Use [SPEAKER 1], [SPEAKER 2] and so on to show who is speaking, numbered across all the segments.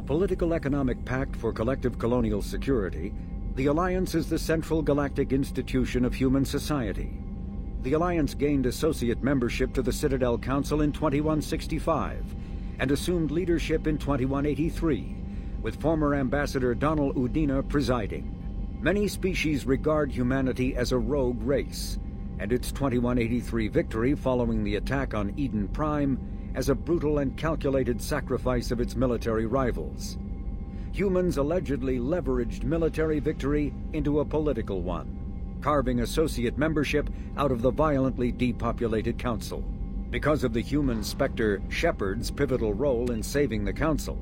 [SPEAKER 1] A political economic pact for collective colonial security, the Alliance is the central galactic institution of human society. The Alliance gained associate membership to the Citadel Council in 2165 and assumed leadership in 2183, with former Ambassador Donald Udina presiding. Many species regard humanity as a rogue race, and its 2183 victory following the attack on Eden Prime as a brutal and calculated sacrifice of its military rivals. Humans allegedly leveraged military victory into a political one, carving associate membership out of the violently depopulated Council. Because of the human Spectre Shepard's pivotal role in saving the Council,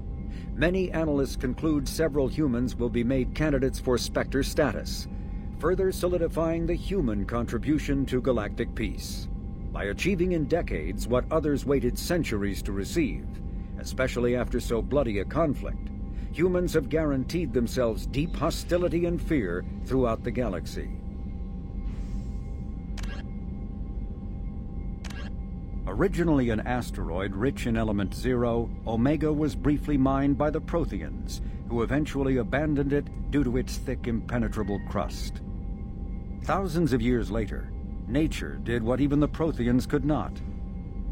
[SPEAKER 1] many analysts conclude several humans will be made candidates for Spectre status, further solidifying the human contribution to galactic peace. By achieving in decades what others waited centuries to receive, especially after so bloody a conflict, humans have guaranteed themselves deep hostility and fear throughout the galaxy. Originally an asteroid rich in element zero, Omega was briefly mined by the Protheans, who eventually abandoned it due to its thick, impenetrable crust. Thousands of years later, nature did what even the Protheans could not.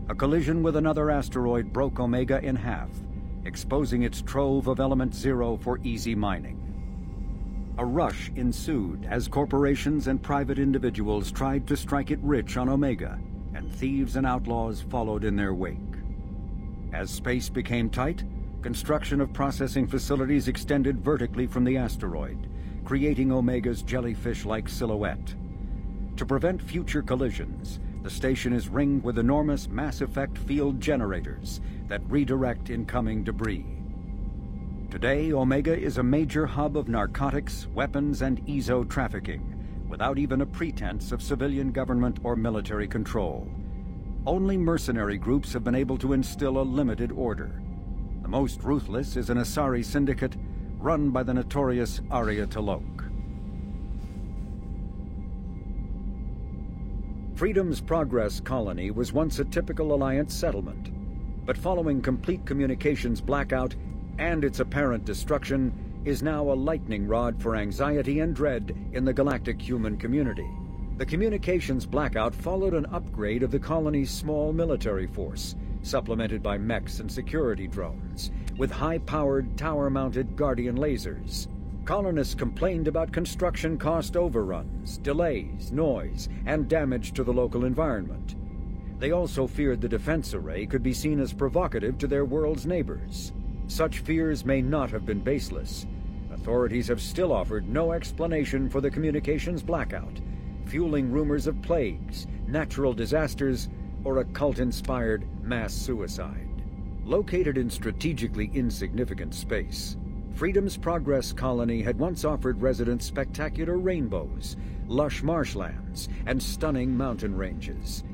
[SPEAKER 1] A collision with another asteroid broke Omega in half, exposing its trove of element zero for easy mining. A rush ensued as corporations and private individuals tried to strike it rich on Omega, and thieves and outlaws followed in their wake. As space became tight, construction of processing facilities extended vertically from the asteroid, creating Omega's jellyfish-like silhouette. To prevent future collisions, the station is ringed with enormous mass-effect field generators that redirect incoming debris. Today, Omega is a major hub of narcotics, weapons, and EZO trafficking, without even a pretense of civilian government or military control. Only mercenary groups have been able to instill a limited order. The most ruthless is an Asari syndicate run by the notorious Arya T'Loak. Freedom's Progress colony was once a typical Alliance settlement, but following complete communications blackout and its apparent destruction, is now a lightning rod for anxiety and dread in the galactic human community. The communications blackout followed an upgrade of the colony's small military force, supplemented by mechs and security drones, with high-powered, tower-mounted Guardian lasers. Colonists complained about construction cost overruns, delays, noise, and damage to the local environment. They also feared the defense array could be seen as provocative to their world's neighbors. Such fears may not have been baseless. Authorities have still offered no explanation for the communications blackout, fueling rumors of plagues, natural disasters, or a cult-inspired mass suicide. Located in strategically insignificant space, Freedom's Progress colony had once offered residents spectacular rainbows, lush marshlands, and stunning mountain ranges.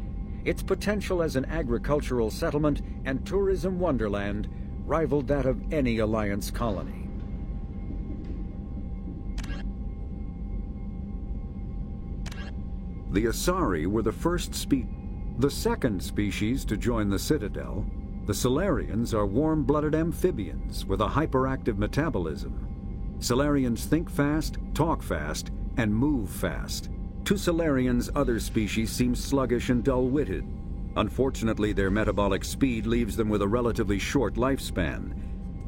[SPEAKER 1] Its potential as an agricultural settlement and tourism wonderland rivaled that of any Alliance colony. The Asari were the second species to join the Citadel. The Solarians are warm-blooded amphibians with a hyperactive metabolism. Solarians think fast, talk fast, and move fast. To Solarians, other species seem sluggish and dull-witted. Unfortunately, their metabolic speed leaves them with a relatively short lifespan.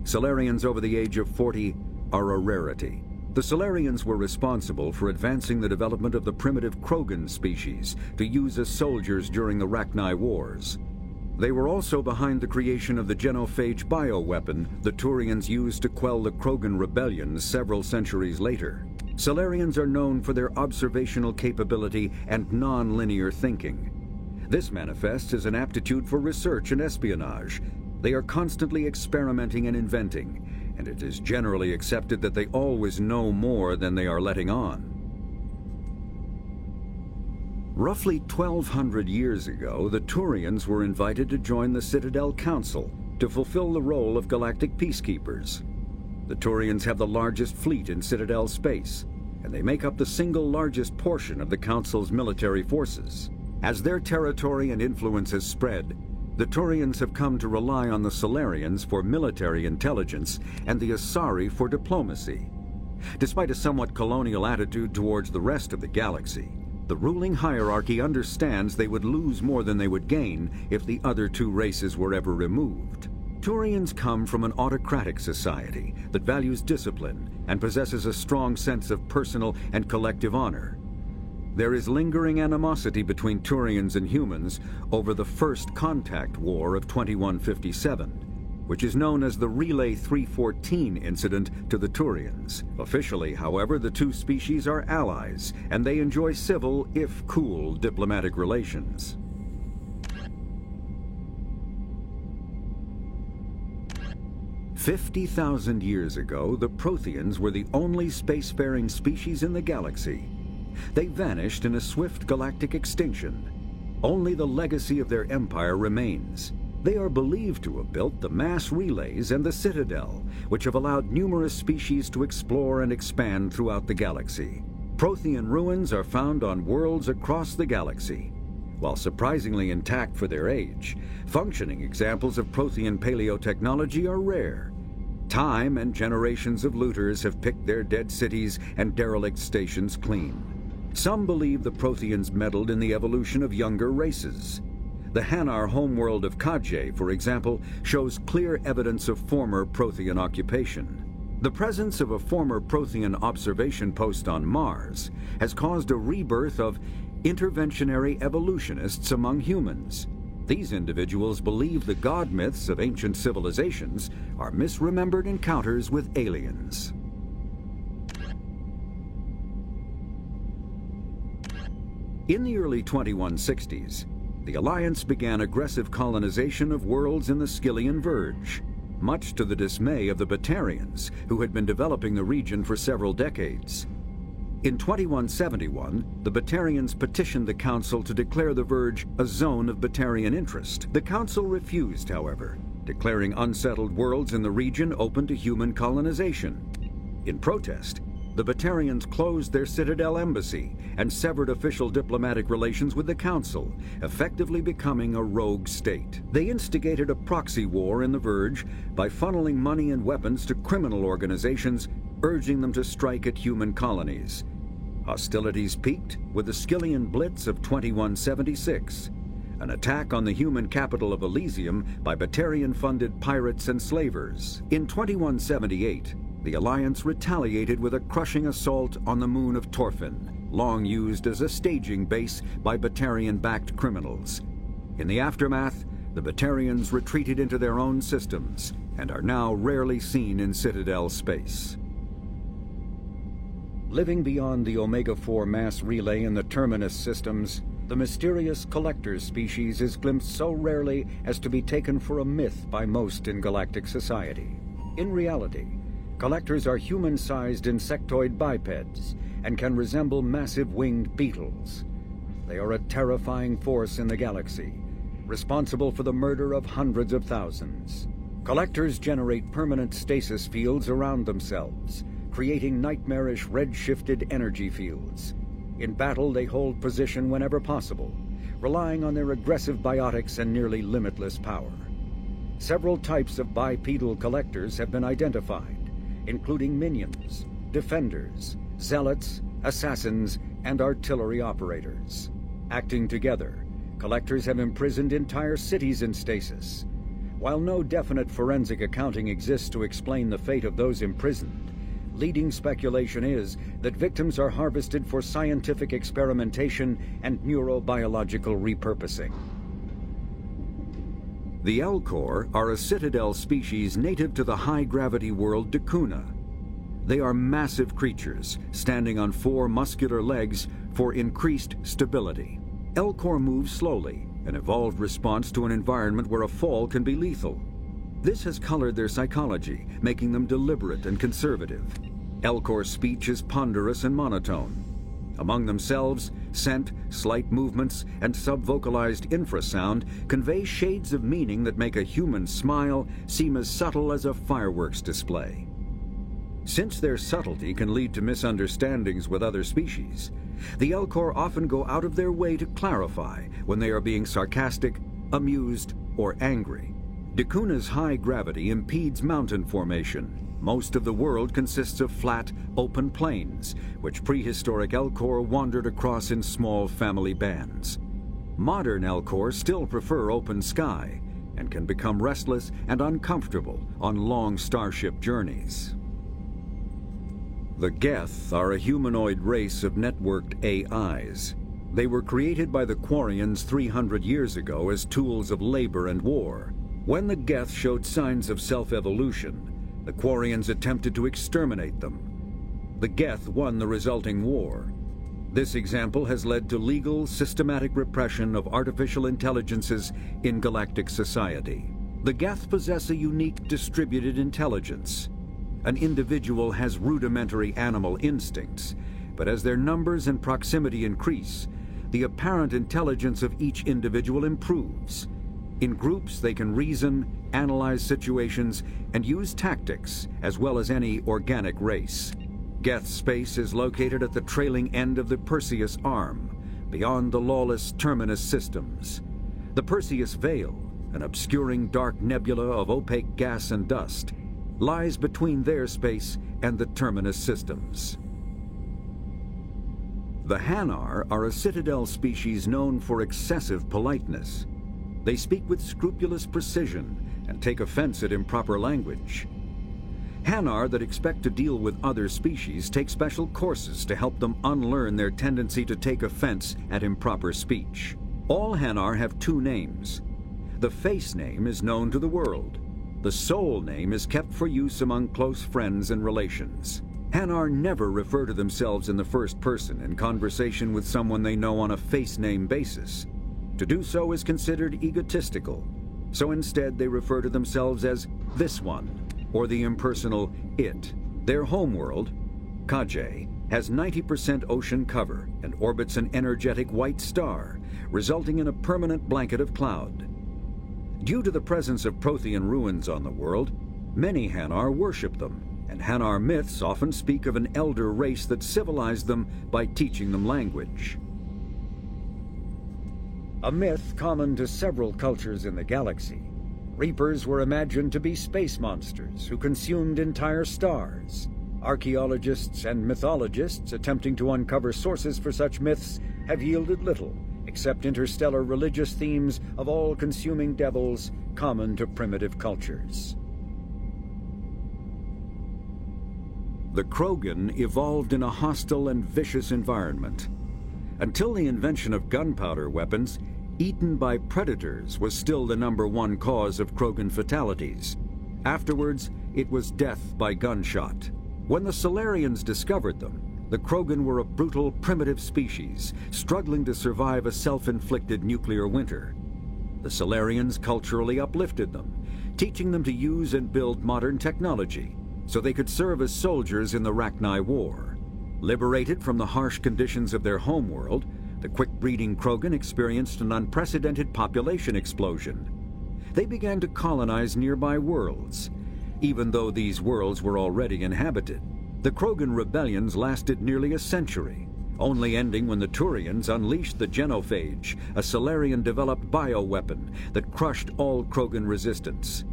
[SPEAKER 1] Solarians over the age of 40 are a rarity. The Solarians were responsible for advancing the development of the primitive Krogan species to use as soldiers during the Rachni Wars. They were also behind the creation of the genophage bioweapon the Turians used to quell the Krogan rebellions several centuries later. Solarians are known for their observational capability and non-linear thinking. This manifests as an aptitude for research and espionage. They are constantly experimenting and inventing, and it is generally accepted that they always know more than they are letting on. Roughly 1,200 years ago, the Turians were invited to join the Citadel Council to fulfill the role of galactic peacekeepers. The Turians have the largest fleet in Citadel space, and they make up the single largest portion of the Council's military forces. As their territory and influence has spread, The Turians have come to rely on the Solarians for military intelligence and the Asari for diplomacy. Despite a somewhat colonial attitude towards the rest of the galaxy, the ruling hierarchy understands they would lose more than they would gain if the other two races were ever removed. Turians come from an autocratic society that values discipline and possesses a strong sense of personal and collective honor. There is lingering animosity between Turians and humans over the First Contact War of 2157, which is known as the Relay 314 incident to the Turians. Officially, however, the two species are allies, and they enjoy civil, if cool, diplomatic relations. "50,000 years ago, the Protheans were the only spacefaring species in the galaxy. They vanished in a swift galactic extinction. Only the legacy of their empire remains. They are believed to have built the mass relays and the Citadel, which have allowed numerous species to explore and expand throughout the galaxy. Prothean ruins are found on worlds across the galaxy. While surprisingly intact for their age, functioning examples of Prothean paleotechnology are rare. Time and generations of looters have picked their dead cities and derelict stations clean. Some believe the Protheans meddled in the evolution of younger races. The Hanar homeworld of Kadje, for example, shows clear evidence of former Prothean occupation. The presence of a former Prothean observation post on Mars has caused a rebirth of interventionary evolutionists among humans. These individuals believe the god myths of ancient civilizations are misremembered encounters with aliens. In the early 2160s, the Alliance began aggressive colonization of worlds in the Skyllian Verge, much to the dismay of the Batarians, who had been developing the region for several decades. In 2171, the Batarians petitioned the Council to declare the Verge a zone of Batarian interest. The Council refused, however, declaring unsettled worlds in the region open to human colonization. In protest, the Batarians closed their Citadel embassy and severed official diplomatic relations with the Council, effectively becoming a rogue state. They instigated a proxy war in the Verge by funneling money and weapons to criminal organizations, urging them to strike at human colonies. Hostilities peaked with the Skyllian Blitz of 2176, an attack on the human capital of Elysium by Batarian-funded pirates and slavers. In 2178, the Alliance retaliated with a crushing assault on the moon of Torfin, long used as a staging base by Batarian-backed criminals. In the aftermath, the Batarians retreated into their own systems and are now rarely seen in Citadel space. Living beyond the Omega-4 mass relay in the Terminus systems, the mysterious Collectors species is glimpsed so rarely as to be taken for a myth by most in galactic society. In reality, Collectors are human-sized insectoid bipeds and can resemble massive winged beetles. They are a terrifying force in the galaxy, responsible for the murder of hundreds of thousands. Collectors generate permanent stasis fields around themselves, creating nightmarish red-shifted energy fields. In battle, they hold position whenever possible, relying on their aggressive biotics and nearly limitless power. Several types of bipedal Collectors have been identified, including minions, defenders, zealots, assassins, and artillery operators. Acting together, Collectors have imprisoned entire cities in stasis. While no definite forensic accounting exists to explain the fate of those imprisoned, leading speculation is that victims are harvested for scientific experimentation and neurobiological repurposing. The Elcor are a Citadel species native to the high-gravity world D'Kuna. They are massive creatures, standing on 4 muscular legs for increased stability. Elcor move slowly, an evolved response to an environment where a fall can be lethal. This has colored their psychology, making them deliberate and conservative. Elcor's speech is ponderous and monotone. Among themselves, scent, slight movements, and subvocalized infrasound convey shades of meaning that make a human smile seem as subtle as a fireworks display. Since their subtlety can lead to misunderstandings with other species, the Elcor often go out of their way to clarify when they are being sarcastic, amused, or angry. Dacuna's high gravity impedes mountain formation. Most of the world consists of flat, open plains, which prehistoric Elcor wandered across in small family bands. Modern Elcor still prefer open sky and can become restless and uncomfortable on long starship journeys. The Geth are a humanoid race of networked AIs. They were created by the Quarians 300 years ago as tools of labor and war. When the Geth showed signs of self-evolution, the Quarians attempted to exterminate them. The Geth won the resulting war. This example has led to legal, systematic repression of artificial intelligences in galactic society. The Geth possess a unique distributed intelligence. An individual has rudimentary animal instincts, but as their numbers and proximity increase, the apparent intelligence of each individual improves. In groups, they can reason, analyze situations, and use tactics, as well as any organic race. Geth space is located at the trailing end of the Perseus Arm, beyond the lawless Terminus systems. The Perseus Veil, an obscuring dark nebula of opaque gas and dust, lies between their space and the Terminus systems. The Hanar are a citadel species known for excessive politeness. They speak with scrupulous precision and take offense at improper language. Hanar that expect to deal with other species take special courses to help them unlearn their tendency to take offense at improper speech. All Hanar have two names. The face name is known to the world. The soul name is kept for use among close friends and relations. Hanar never refer to themselves in the first person in conversation with someone they know on a face name basis. To do so is considered egotistical, so instead they refer to themselves as this one, or the impersonal it. Their homeworld, Kaje, has 90% ocean cover and orbits an energetic white star, resulting in a permanent blanket of cloud. Due to the presence of Prothean ruins on the world, many Hanar worship them, and Hanar myths often speak of an elder race that civilized them by teaching them language. A myth common to several cultures in the galaxy. Reapers were imagined to be space monsters who consumed entire stars. Archaeologists and mythologists attempting to uncover sources for such myths have yielded little, except interstellar religious themes of all-consuming devils common to primitive cultures. The Krogan evolved in a hostile and vicious environment. Until the invention of gunpowder weapons, eaten by predators was still the #1 cause of Krogan fatalities. Afterwards, it was death by gunshot. When the Solarians discovered them, the Krogan were a brutal, primitive species, struggling to survive a self-inflicted nuclear winter. The Solarians culturally uplifted them, teaching them to use and build modern technology, so they could serve as soldiers in the Rachni War. Liberated from the harsh conditions of their homeworld, the quick-breeding Krogan experienced an unprecedented population explosion. They began to colonize nearby worlds, even though these worlds were already inhabited. The Krogan rebellions lasted nearly a century, only ending when the Turians unleashed the Genophage, a Solarian-developed bioweapon that crushed all Krogan resistance.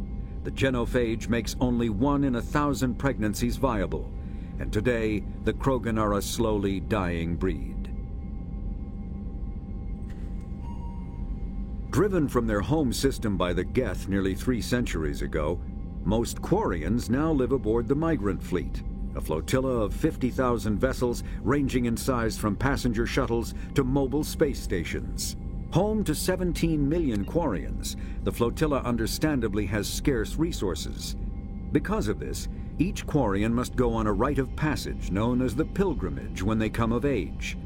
[SPEAKER 1] The Genophage makes only 1 in 1,000 pregnancies viable, and today the Krogan are a slowly dying breed. Driven from their home system by the Geth nearly 3 centuries ago, most Quarians now live aboard the Migrant Fleet, a flotilla of 50,000 vessels ranging in size from passenger shuttles to mobile space stations. Home to 17 million Quarians, the flotilla understandably has scarce resources. Because of this, each Quarian must go on a rite of passage known as the Pilgrimage when they come of age.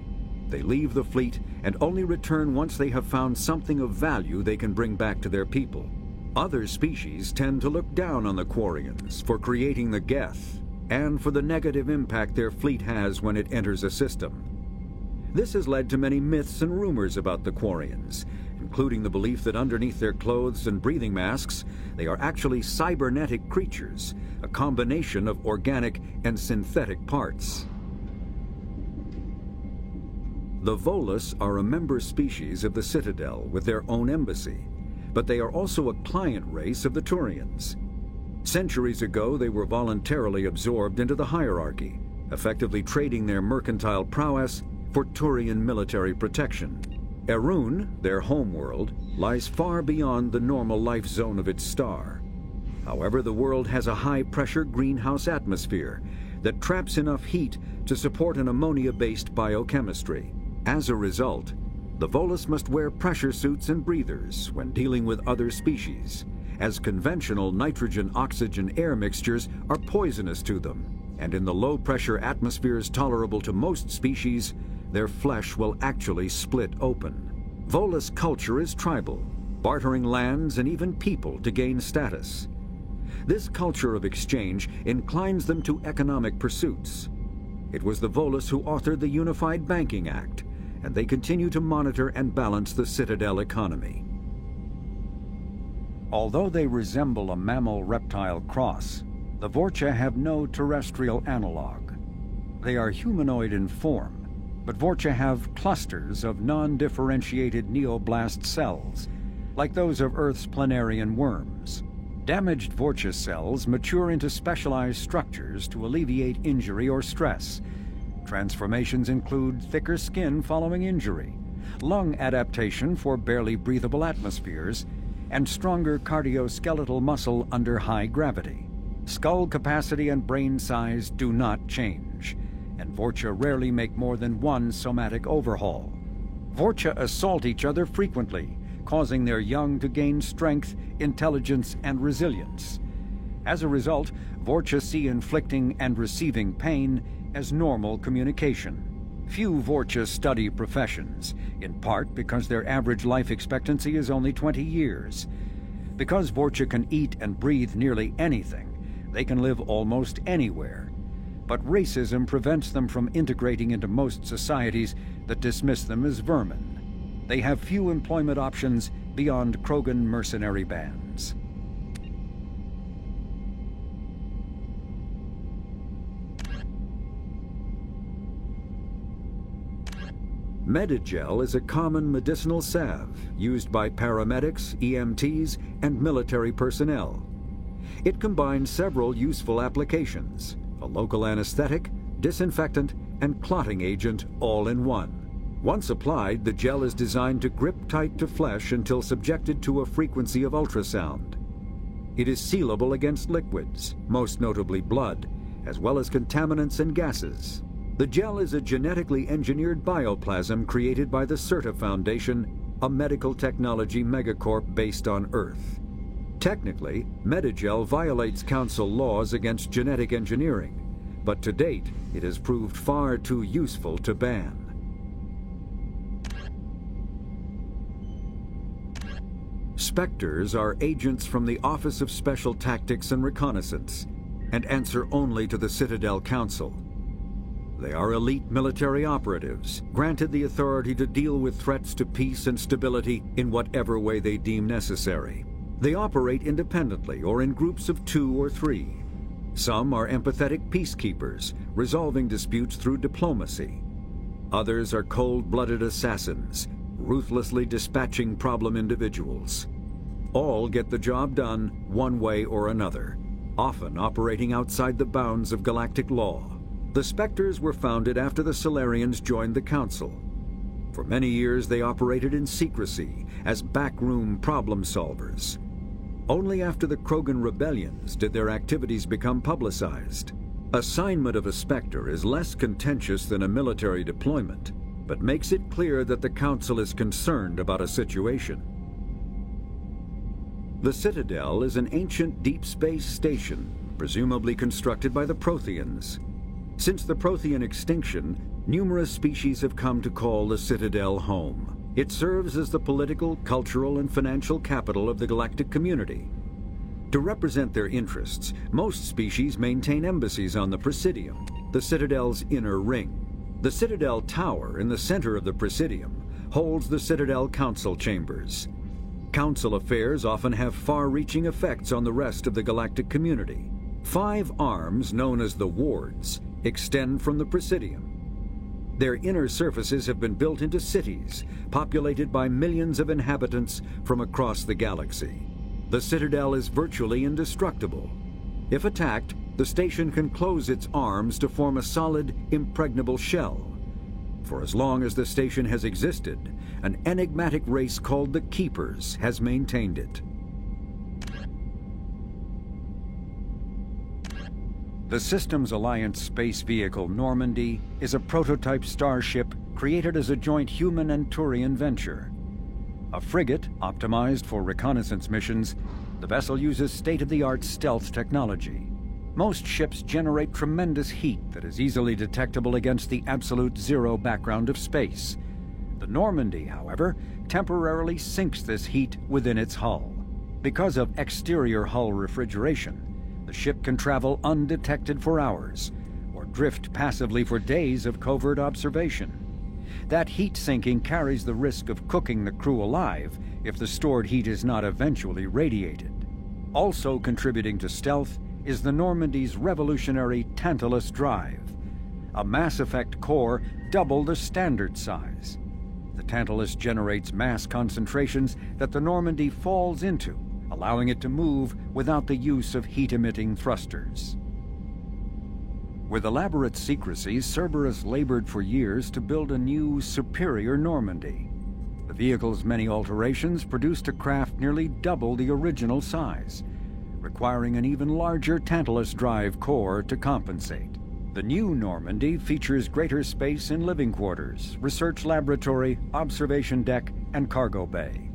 [SPEAKER 1] They leave the fleet and only return once they have found something of value they can bring back to their people. Other species tend to look down on the Quarians for creating the Geth and for the negative impact their fleet has when it enters a system. This has led to many myths and rumors about the Quarians, including the belief that underneath their clothes and breathing masks, they are actually cybernetic creatures, a combination of organic and synthetic parts. The Volus are a member species of the Citadel with their own embassy, but they are also a client race of the Turians. Centuries ago, they were voluntarily absorbed into the hierarchy, effectively trading their mercantile prowess for Turian military protection. Erun, their homeworld, lies far beyond the normal life zone of its star. However, the world has a high-pressure greenhouse atmosphere that traps enough heat to support an ammonia-based biochemistry. As a result, the Volus must wear pressure suits and breathers when dealing with other species, as conventional nitrogen-oxygen air mixtures are poisonous to them, and in the low-pressure atmospheres tolerable to most species, their flesh will actually split open. Volus culture is tribal, bartering lands and even people to gain status. This culture of exchange inclines them to economic pursuits. It was the Volus who authored the Unified Banking Act, and they continue to monitor and balance the Citadel economy. Although they resemble a mammal-reptile cross, the Vorcha have no terrestrial analog. They are humanoid in form, but Vorcha have clusters of non-differentiated neoblast cells, like those of Earth's planarian worms. Damaged Vorcha cells mature into specialized structures to alleviate injury or stress. Transformations include thicker skin following injury, lung adaptation for barely breathable atmospheres, and stronger cardioskeletal muscle under high gravity. Skull capacity and brain size do not change, and Vorcha rarely make more than one somatic overhaul. Vorcha assault each other frequently, causing their young to gain strength, intelligence, and resilience. As a result, Vorcha see inflicting and receiving pain as normal communication. Few Vorcha study professions, in part because their average life expectancy is only 20 years. Because Vorcha can eat and breathe nearly anything, they can live almost anywhere. But racism prevents them from integrating into most societies that dismiss them as vermin. They have few employment options beyond Krogan mercenary bands. Medigel is a common medicinal salve used by paramedics, EMTs, and military personnel. It combines several useful applications: a local anesthetic, disinfectant, and clotting agent all in one. Once applied, the gel is designed to grip tight to flesh until subjected to a frequency of ultrasound. It is sealable against liquids, most notably blood, as well as contaminants and gases. The gel is a genetically engineered bioplasm created by the CERTA Foundation, a medical technology megacorp based on Earth. Technically, Medigel violates Council laws against genetic engineering, but to date, it has proved far too useful to ban. Spectres are agents from the Office of Special Tactics and Reconnaissance, and answer only to the Citadel Council. They are elite military operatives, granted the authority to deal with threats to peace and stability in whatever way they deem necessary. They operate independently or in groups of 2 or 3. Some are empathetic peacekeepers, resolving disputes through diplomacy. Others are cold-blooded assassins, ruthlessly dispatching problem individuals. All get the job done one way or another, often operating outside the bounds of galactic law. The Spectres were founded after the Solarians joined the Council. For many years they operated in secrecy as backroom problem solvers. Only after the Krogan rebellions did their activities become publicized. Assignment of a Spectre is less contentious than a military deployment, but makes it clear that the Council is concerned about a situation. The Citadel is an ancient deep space station, presumably constructed by the Protheans. Since the Prothean extinction, numerous species have come to call the Citadel home. It serves as the political, cultural, and financial capital of the galactic community. To represent their interests, most species maintain embassies on the Presidium, the Citadel's inner ring. The Citadel Tower in the center of the Presidium holds the Citadel Council chambers. Council affairs often have far-reaching effects on the rest of the galactic community. 5 arms, known as the Wards, extend from the Presidium. Their inner surfaces have been built into cities, populated by millions of inhabitants from across the galaxy. The Citadel is virtually indestructible. If attacked, the station can close its arms to form a solid, impregnable shell. For as long as the station has existed, an enigmatic race called the Keepers has maintained it. The Systems Alliance space vehicle Normandy is a prototype starship created as a joint human and Turian venture. A frigate optimized for reconnaissance missions, the vessel uses state-of-the-art stealth technology. Most ships generate tremendous heat that is easily detectable against the absolute zero background of space. The Normandy, however, temporarily sinks this heat within its hull. Because of exterior hull refrigeration, the ship can travel undetected for hours, or drift passively for days of covert observation. That heat sinking carries the risk of cooking the crew alive if the stored heat is not eventually radiated. Also contributing to stealth is the Normandy's revolutionary Tantalus drive, a Mass Effect core double the standard size. The Tantalus generates mass concentrations that the Normandy falls into, allowing it to move without the use of heat-emitting thrusters. With elaborate secrecy, Cerberus labored for years to build a new, superior Normandy. The vehicle's many alterations produced a craft nearly double the original size, requiring an even larger Tantalus drive core to compensate. The new Normandy features greater space in living quarters, research laboratory, observation deck, and cargo bay.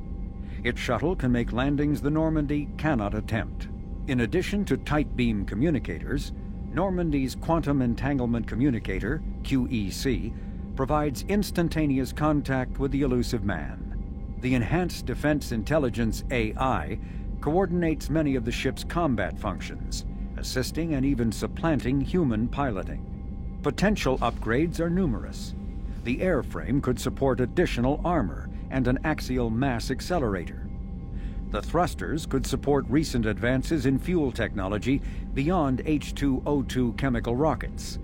[SPEAKER 1] Its shuttle can make landings the Normandy cannot attempt. In addition to tight beam communicators, Normandy's Quantum Entanglement Communicator, QEC, provides instantaneous contact with the elusive man. The Enhanced Defense Intelligence, AI, coordinates many of the ship's combat functions, assisting and even supplanting human piloting. Potential upgrades are numerous. The airframe could support additional armor and an axial mass accelerator. The thrusters could support recent advances in fuel technology beyond H2O2 chemical rockets.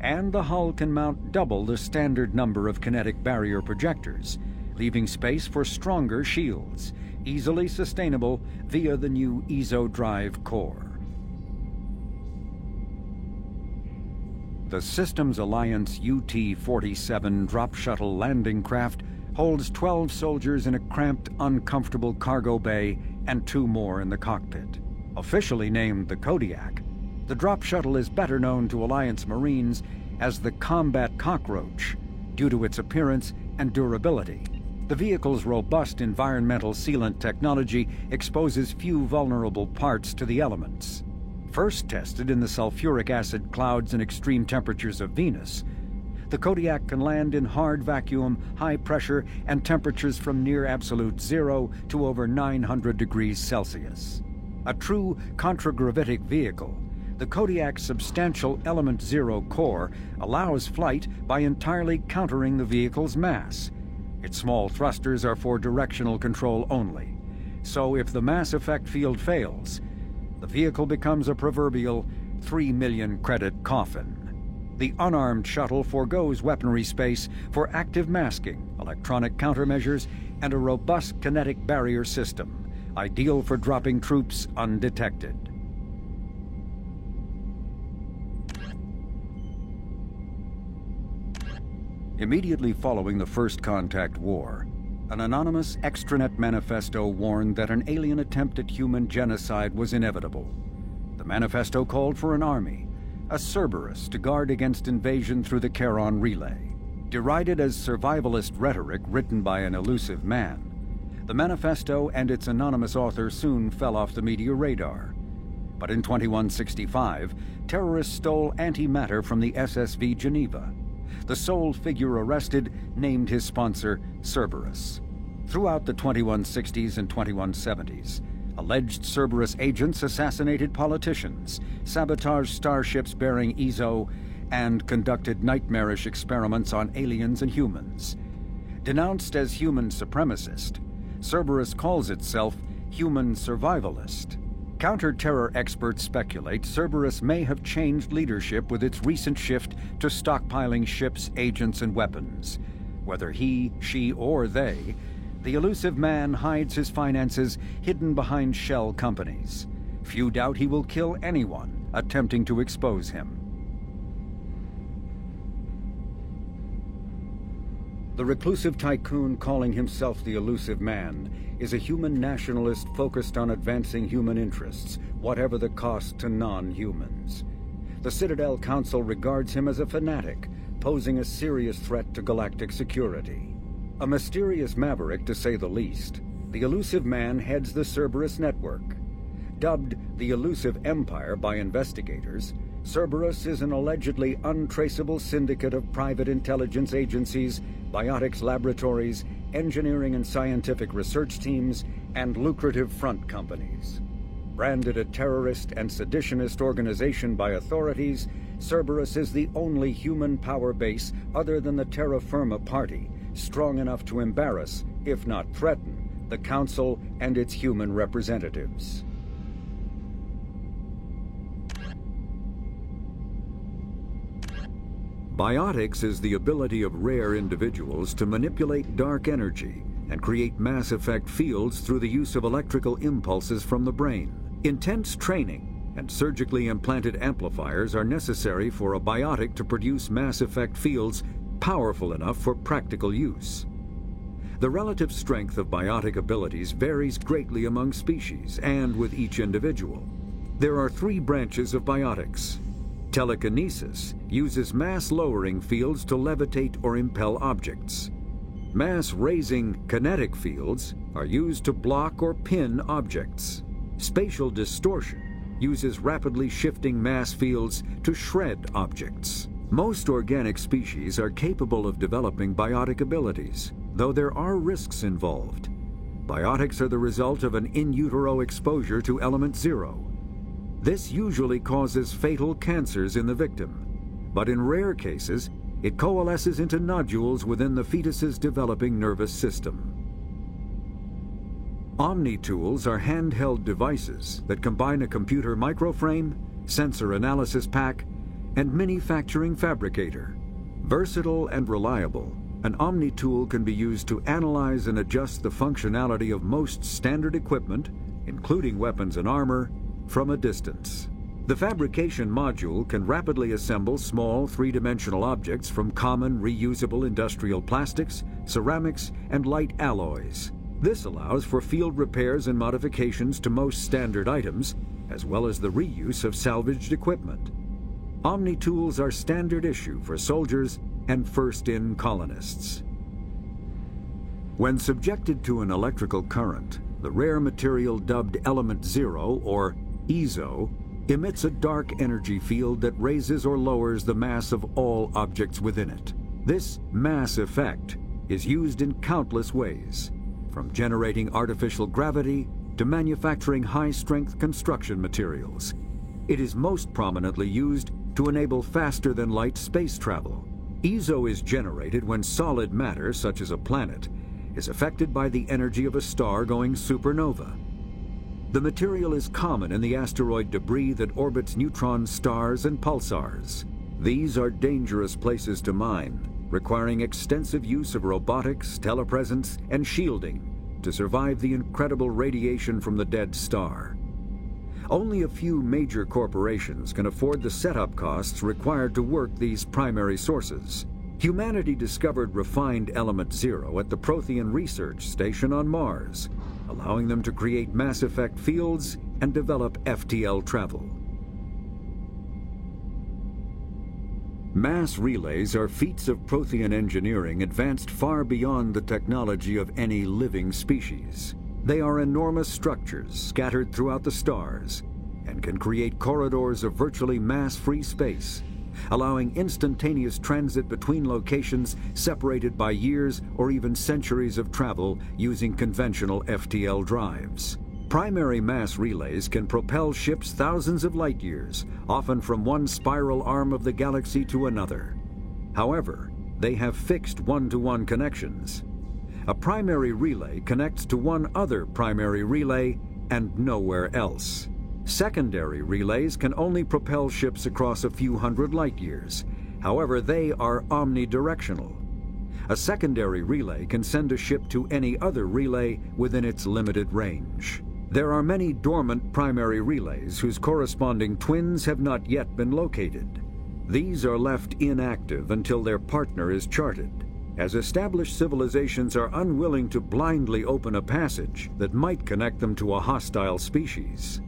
[SPEAKER 1] And the hull can mount double the standard number of kinetic barrier projectors, leaving space for stronger shields, easily sustainable via the new EZO drive core. The Systems Alliance UT-47 drop shuttle landing craft holds 12 soldiers in a cramped, uncomfortable cargo bay and 2 more in the cockpit. Officially named the Kodiak, the drop shuttle is better known to Alliance Marines as the Combat Cockroach due to its appearance and durability. The vehicle's robust environmental sealant technology exposes few vulnerable parts to the elements. First tested in the sulfuric acid clouds and extreme temperatures of Venus, the Kodiak can land in hard vacuum, high pressure, and temperatures from near absolute zero to over 900 degrees Celsius. A true contragravitic vehicle, the Kodiak's substantial Element Zero core allows flight by entirely countering the vehicle's mass. Its small thrusters are for directional control only, so if the mass effect field fails, the vehicle becomes a proverbial 3 million credit coffin. The unarmed shuttle forgoes weaponry space for active masking, electronic countermeasures, and a robust kinetic barrier system, ideal for dropping troops undetected. Immediately following the First Contact War, an anonymous extranet manifesto warned that an alien attempt at human genocide was inevitable. The manifesto called for an army, a Cerberus, to guard against invasion through the Charon Relay. Derided as survivalist rhetoric written by an elusive man, the manifesto and its anonymous author soon fell off the media radar. But in 2165, terrorists stole antimatter from the SSV Geneva. The sole figure arrested named his sponsor Cerberus. Throughout the 2160s and 2170s, alleged Cerberus agents assassinated politicians, sabotaged starships bearing EZO, and conducted nightmarish experiments on aliens and humans. Denounced as human supremacist, Cerberus calls itself human survivalist. Counter-terror experts speculate Cerberus may have changed leadership with its recent shift to stockpiling ships, agents, and weapons. Whether he, she, or they, the elusive man hides his finances hidden behind shell companies. Few doubt he will kill anyone attempting to expose him. The reclusive tycoon calling himself the Elusive Man is a human nationalist focused on advancing human interests, whatever the cost to non-humans. The Citadel Council regards him as a fanatic, posing a serious threat to galactic security. A mysterious maverick, to say the least, the Elusive Man heads the Cerberus network. Dubbed the Elusive Empire by investigators, Cerberus is an allegedly untraceable syndicate of private intelligence agencies, biotics laboratories, engineering and scientific research teams, and lucrative front companies. Branded a terrorist and seditionist organization by authorities, Cerberus is the only human power base other than the Terra Firma Party, strong enough to embarrass, if not threaten, the Council and its human representatives. Biotics is the ability of rare individuals to manipulate dark energy and create mass effect fields through the use of electrical impulses from the brain. Intense training and surgically implanted amplifiers are necessary for a biotic to produce mass effect fields powerful enough for practical use. The relative strength of biotic abilities varies greatly among species and with each individual. There are 3 branches of biotics. Telekinesis uses mass-lowering fields to levitate or impel objects. Mass-raising kinetic fields are used to block or pin objects. Spatial distortion uses rapidly shifting mass fields to shred objects. Most organic species are capable of developing biotic abilities, though there are risks involved. Biotics are the result of an in utero exposure to element 0. This usually causes fatal cancers in the victim, but in rare cases, it coalesces into nodules within the fetus's developing nervous system. Omni-tools are handheld devices that combine a computer microframe, sensor analysis pack, and manufacturing fabricator. Versatile and reliable, an Omni-tool can be used to analyze and adjust the functionality of most standard equipment, including weapons and armor, from a distance. The fabrication module can rapidly assemble small 3-dimensional objects from common reusable industrial plastics, ceramics, and light alloys. This allows for field repairs and modifications to most standard items, as well as the reuse of salvaged equipment. Omni-tools are standard issue for soldiers and first-in colonists. When subjected to an electrical current, the rare material dubbed Element 0, or EZO, emits a dark energy field that raises or lowers the mass of all objects within it. This mass effect is used in countless ways, from generating artificial gravity to manufacturing high-strength construction materials. It is most prominently used to enable faster-than-light space travel. EZO is generated when solid matter, such as a planet, is affected by the energy of a star going supernova. The material is common in the asteroid debris that orbits neutron stars and pulsars. These are dangerous places to mine, requiring extensive use of robotics, telepresence, and shielding to survive the incredible radiation from the dead star. Only a few major corporations can afford the setup costs required to work these primary sources. Humanity discovered refined Element 0 at the Prothean Research Station on Mars, allowing them to create mass effect fields and develop FTL travel. Mass relays are feats of Prothean engineering advanced far beyond the technology of any living species. They are enormous structures scattered throughout the stars and can create corridors of virtually mass-free space, allowing instantaneous transit between locations separated by years or even centuries of travel using conventional FTL drives. Primary mass relays can propel ships thousands of light years, often from one spiral arm of the galaxy to another. However, they have fixed one-to-one connections. A primary relay connects to one other primary relay and nowhere else. Secondary relays can only propel ships across a few hundred light-years. However, they are omnidirectional. A secondary relay can send a ship to any other relay within its limited range. There are many dormant primary relays whose corresponding twins have not yet been located. These are left inactive until their partner is charted, as established civilizations are unwilling to blindly open a passage that might connect them to a hostile species.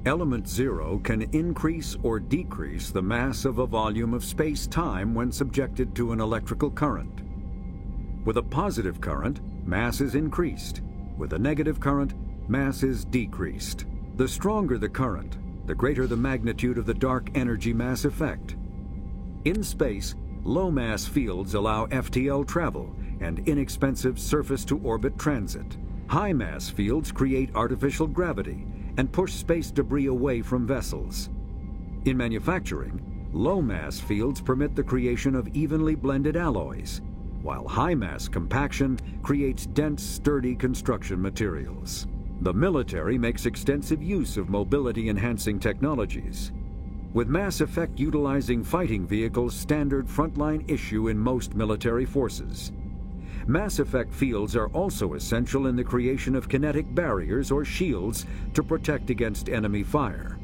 [SPEAKER 1] Element Zero can increase or decrease the mass of a volume of space-time when subjected to an electrical current. With a positive current, mass is increased. With a negative current, mass is decreased. The stronger the current, the greater the magnitude of the dark energy mass effect. In space, low-mass fields allow FTL travel and inexpensive surface-to-orbit transit. High-mass fields create artificial gravity and push space debris away from vessels. In manufacturing, low-mass fields permit the creation of evenly blended alloys, while high-mass compaction creates dense, sturdy construction materials. The military makes extensive use of mobility-enhancing technologies, with Mass Effect utilizing fighting vehicles standard frontline issue in most military forces. Mass Effect fields are also essential in the creation of kinetic barriers or shields to protect against enemy fire.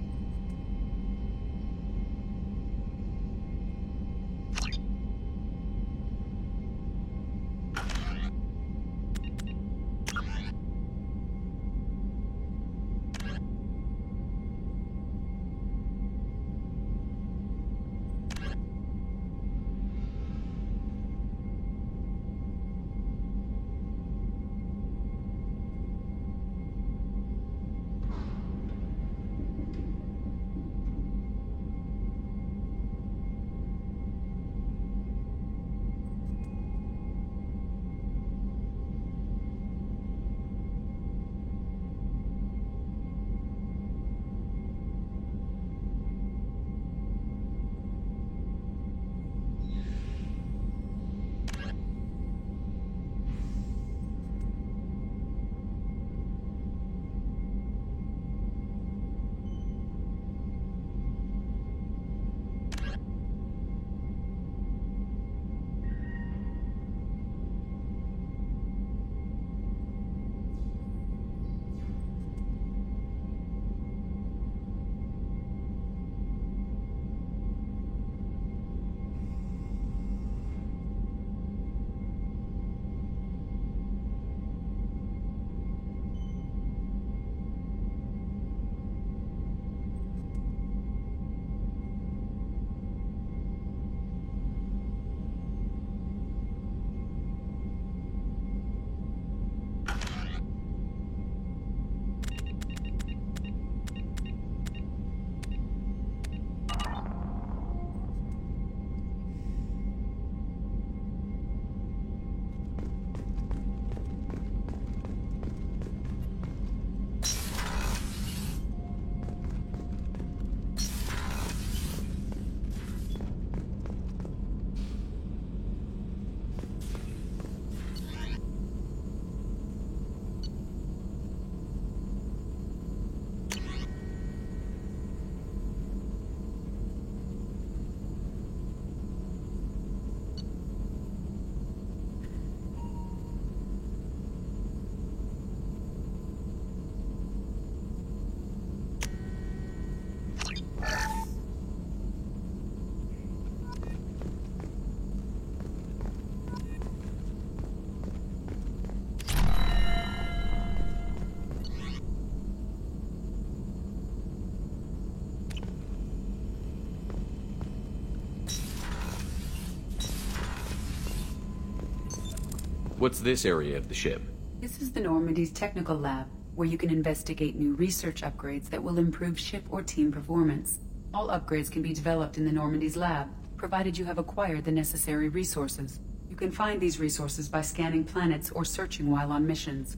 [SPEAKER 2] What's this area of the ship?
[SPEAKER 3] This is the Normandy's technical lab, where you can investigate new research upgrades that will improve ship or team performance. All upgrades can be developed in the Normandy's lab, provided you have acquired the necessary resources. You can find these resources by scanning planets or searching while on missions.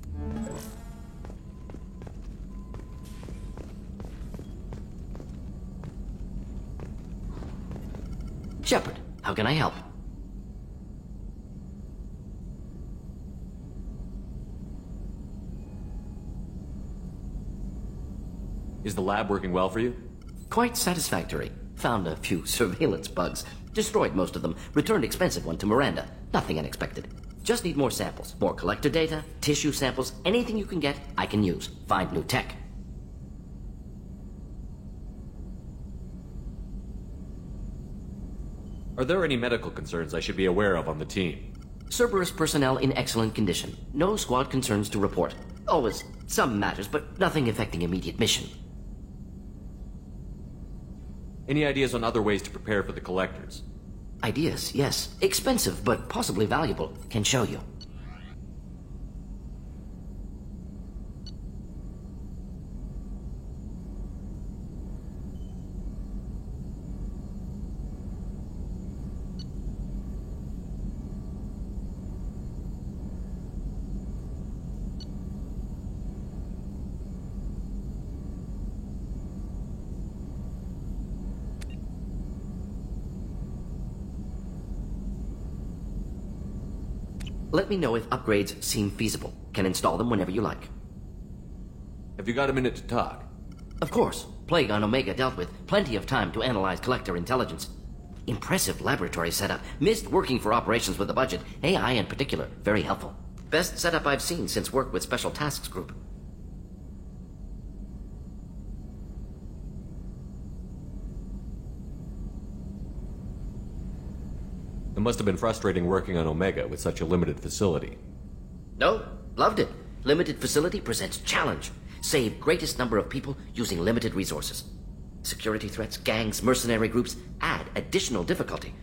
[SPEAKER 4] Shepard, how can I help?
[SPEAKER 2] Is the lab working well for you?
[SPEAKER 4] Quite satisfactory. Found a few surveillance bugs. Destroyed most of them. Returned expensive one to Miranda. Nothing unexpected. Just need more samples. More collector data, tissue samples, anything you can get, I can use. Find new tech.
[SPEAKER 2] Are there any medical concerns I should be aware of on the team?
[SPEAKER 4] Cerberus personnel in excellent condition. No squad concerns to report. Always some matters, but nothing affecting immediate mission.
[SPEAKER 2] Any ideas on other ways to prepare for the collectors?
[SPEAKER 4] Ideas, yes. Expensive, but possibly valuable. Can show you. Let me know if upgrades seem feasible. Can install them whenever you like.
[SPEAKER 2] Have you got a minute to talk?
[SPEAKER 4] Of course. Plague on Omega dealt with. Plenty of time to analyze collector intelligence. Impressive laboratory setup. Missed working for operations with a budget. AI in particular. Very helpful. Best setup I've seen since work with Special Tasks Group.
[SPEAKER 2] It must have been frustrating working on Omega with such a limited facility.
[SPEAKER 4] No, loved it. Limited facility presents challenge. Save greatest number of people using limited resources. Security threats, gangs, mercenary groups add additional difficulty.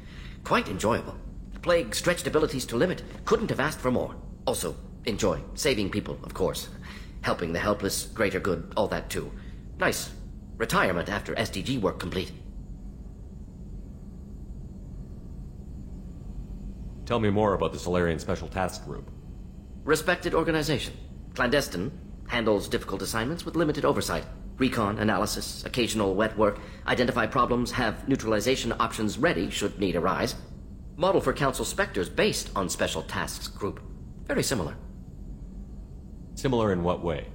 [SPEAKER 4] Quite enjoyable. Plague stretched abilities to limit. Couldn't have asked for more. Also, enjoy. Saving people, of course. Helping the helpless, greater good, all that too. Nice. Retirement after SDG work complete.
[SPEAKER 2] Tell me more about the Solarian Special Task Group.
[SPEAKER 4] Respected organization. Clandestine. Handles difficult assignments with limited oversight. Recon, analysis, occasional wet work. Identify problems, have neutralization options ready should need arise. Model for Council Spectres based on Special Tasks Group. Very similar.
[SPEAKER 2] Similar in what way?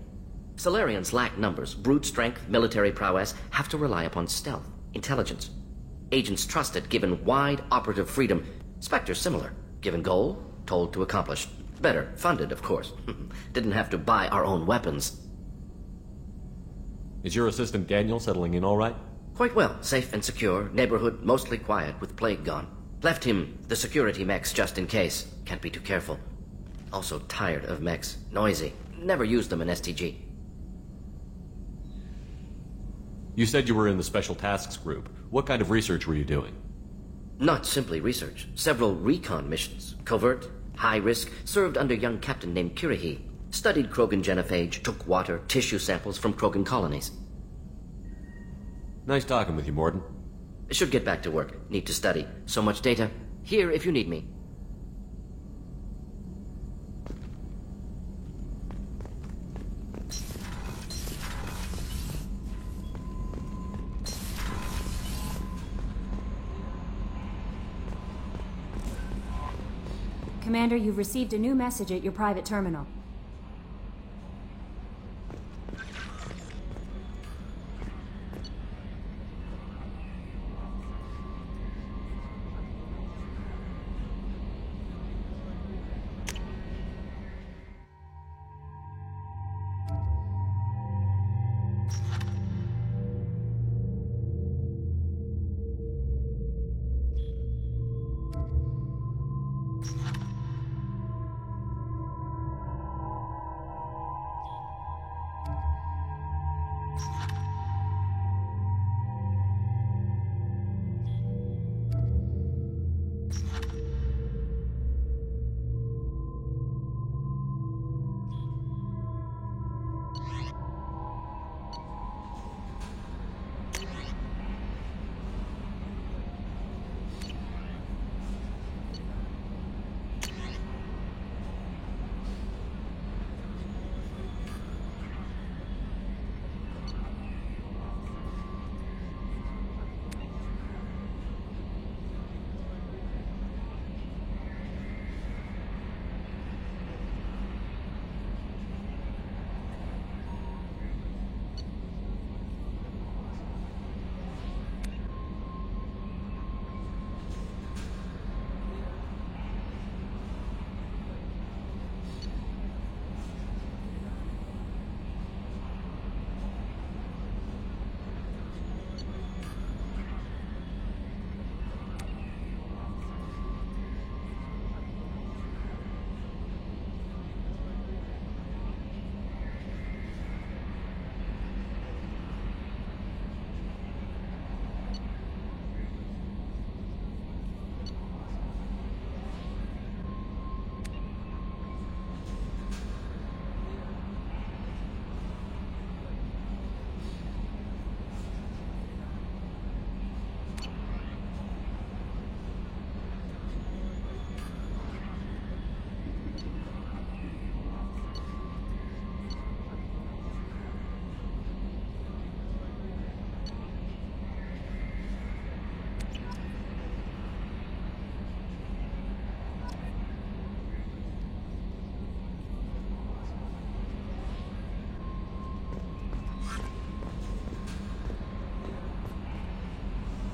[SPEAKER 4] Solarians lack numbers, brute strength, military prowess, have to rely upon stealth, intelligence. Agents trusted, given wide operative freedom. Spectres similar. Given goal, told to accomplish. Better, funded, of course. Didn't have to buy our own weapons.
[SPEAKER 2] Is your assistant Daniel settling in all right?
[SPEAKER 4] Quite well. Safe and secure. Neighborhood mostly quiet with Plague gone. Left him the security mechs just in case. Can't be too careful. Also tired of mechs. Noisy. Never used them in STG.
[SPEAKER 2] You said you were in the Special Tasks Group. What kind of research were you doing?
[SPEAKER 4] Not simply research. Several recon missions. Covert, high risk, served under young captain named Kirihi. Studied Krogan genophage, took water, tissue samples from Krogan colonies.
[SPEAKER 2] Nice talking with you, Mordin.
[SPEAKER 4] Should get back to work. Need to study. So much data. Here if you need me.
[SPEAKER 5] Commander, you've received a new message at your private terminal.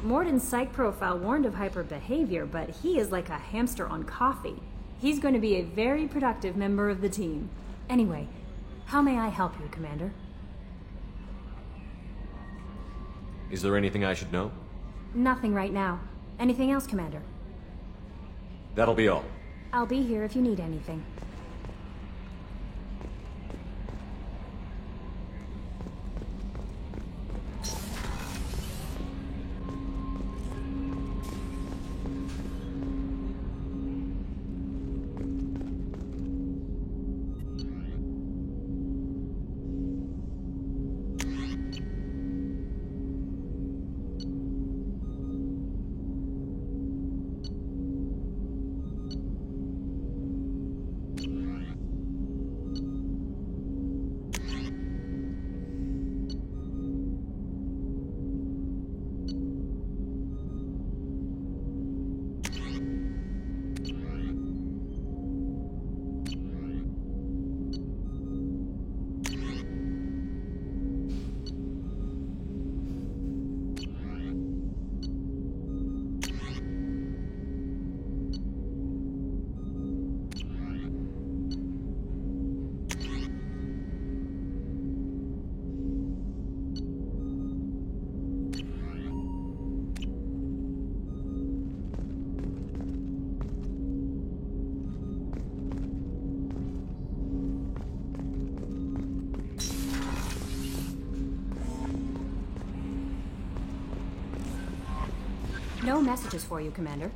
[SPEAKER 5] Morden's psych profile warned of hyper behavior, but he is like a hamster on coffee. He's going to be a very productive member of the team. Anyway, how may I help you, Commander?
[SPEAKER 2] Is there anything I should know?
[SPEAKER 5] Nothing right now. Anything else, Commander?
[SPEAKER 2] That'll be all.
[SPEAKER 5] I'll be here if you need anything. No messages for you, Commander.